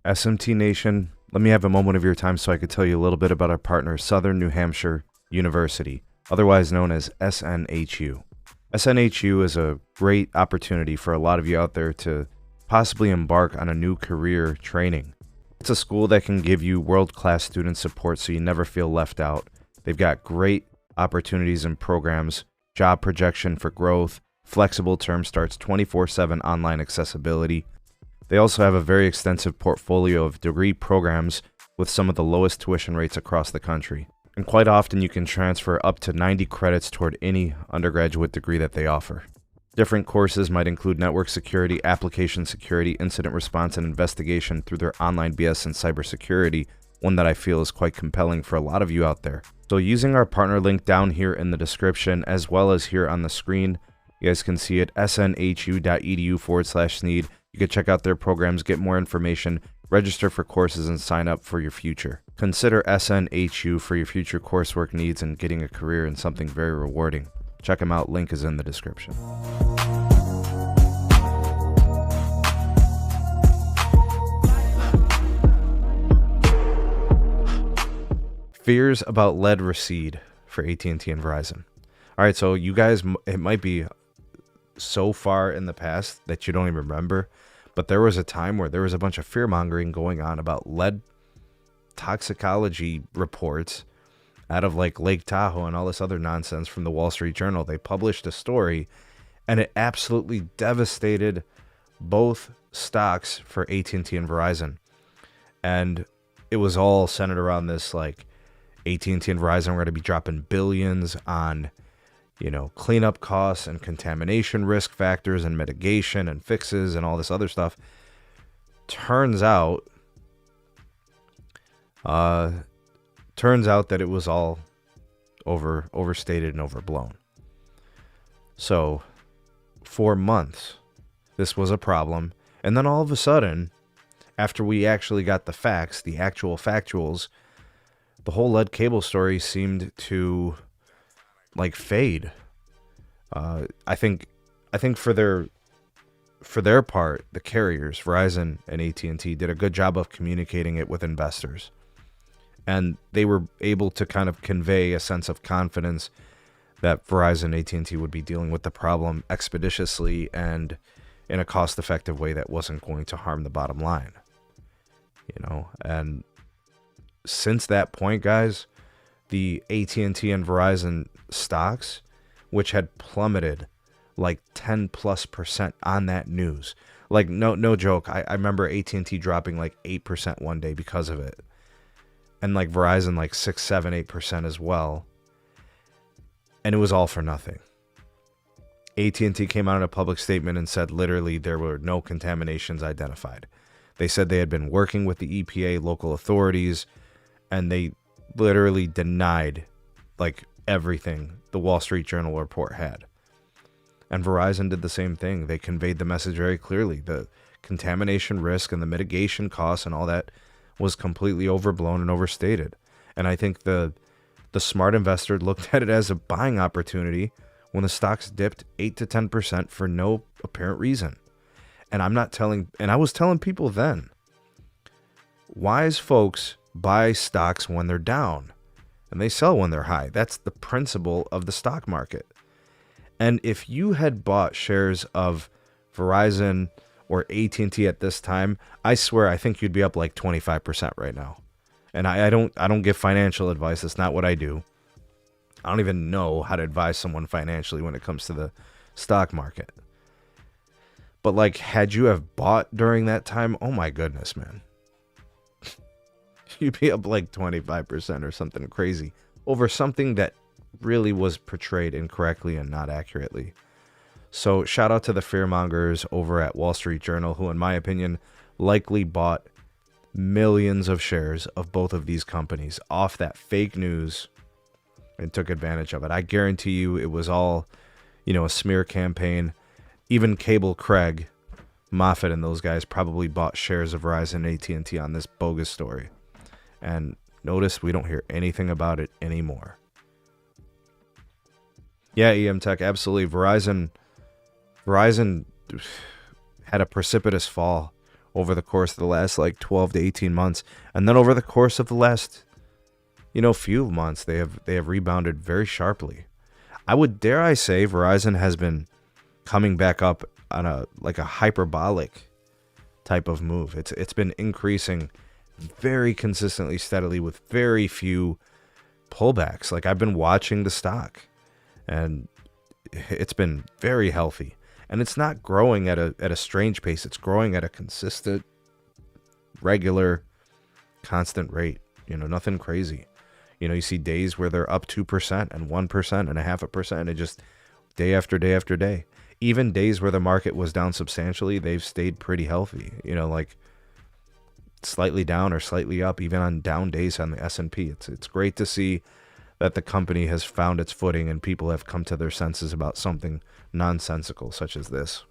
SMT Nation, let me have a moment of your time so I could tell you a little bit about our partner, Southern New Hampshire University, otherwise known as SNHU. SNHU is a great opportunity for a lot of you out there to possibly embark on a new career training. It's a school that can give you world-class student support so you never feel left out. They've got great opportunities and programs, job projection for growth, flexible term starts, 24/7 online accessibility. They also have a very extensive portfolio of degree programs with some of the lowest tuition rates across the country. And quite often you can transfer up to 90 credits toward any undergraduate degree that they offer. Different courses might include network security, application security, incident response, and investigation through their online BS and cybersecurity, one that I feel is quite compelling for a lot of you out there. So using our partner link down here in the description, as well as here on the screen, you guys can see it, snhu.edu/sneed. You can check out their programs, get more information, register for courses, and sign up for your future. Consider SNHU for your future coursework needs and getting a career in something very rewarding. Check them out, link is in the description. Fears about lead recede for AT&T and Verizon. All right, so you guys, it might be so far in the past that you don't even remember, but there was a time where there was a bunch of fear-mongering going on about lead toxicology reports out of like Lake Tahoe and all this other nonsense from the Wall Street Journal. They published a story and it absolutely devastated both stocks for AT&T and Verizon. And it was all centered around this, like AT&T and Verizon were going to be dropping billions on, you know, cleanup costs and contamination risk factors and mitigation and fixes and all this other stuff. Turns out that it was all overstated and overblown. So for months, this was a problem. And then all of a sudden, after we actually got the facts, the actual factuals, the whole lead cable story seemed to like fade. I think for their part, the carriers, Verizon and AT&T, did a good job of communicating it with investors. And they were able to kind of convey a sense of confidence that Verizon and AT&T would be dealing with the problem expeditiously and in a cost-effective way that wasn't going to harm the bottom line. You know, and since that point, guys, the AT&T and Verizon stocks, which had plummeted like 10+% on that news. Like, no joke. I remember AT&T dropping like 8% one day because of it. And like Verizon like 6, 7, 8% as well. And it was all for nothing. AT&T came out in a public statement and said literally there were no contaminations identified. They said they had been working with the EPA, local authorities, and they literally denied like everything the Wall Street Journal report had. And Verizon did the same thing. They conveyed the message very clearly. The contamination risk and the mitigation costs and all that was completely overblown and overstated. And I think the smart investor looked at it as a buying opportunity when the stocks dipped 8 to 10% for no apparent reason. And I was telling people then, wise folks buy stocks when they're down and they sell when they're high. That's the principle of the stock market. And if you had bought shares of Verizon or AT&T at this time, I swear I think you'd be up like 25% right now. And I don't give financial advice. That's not what I do. I don't even know how to advise someone financially when it comes to the stock market. But like, had you have bought during that time, oh my goodness, man. You'd be up like 25% or something crazy over something that really was portrayed incorrectly and not accurately. So shout out to the fearmongers over at Wall Street Journal, who in my opinion likely bought millions of shares of both of these companies off that fake news and took advantage of it. I guarantee you it was all, you know, a smear campaign. Even Cable Craig, Moffat, and those guys probably bought shares of Verizon and AT&T on this bogus story. And notice we don't hear anything about it anymore. Yeah, EM Tech, absolutely. Verizon had a precipitous fall over the course of the last like 12 to 18 months. And then over the course of the last, few months, they have rebounded very sharply. I would dare I say Verizon has been coming back up on a hyperbolic type of move. It's been increasing very consistently, steadily, with very few pullbacks. Like, I've been watching the stock, and it's been very healthy. And it's not growing at a strange pace. It's growing at a consistent, regular, constant rate. Nothing crazy. You see days where they're up 2% and 1% and 0.5%. It just day after day after day. Even days where the market was down substantially, they've stayed pretty healthy. Like slightly down or slightly up, even on down days on the S&P. It's great to see that the company has found its footing and people have come to their senses about something nonsensical such as this.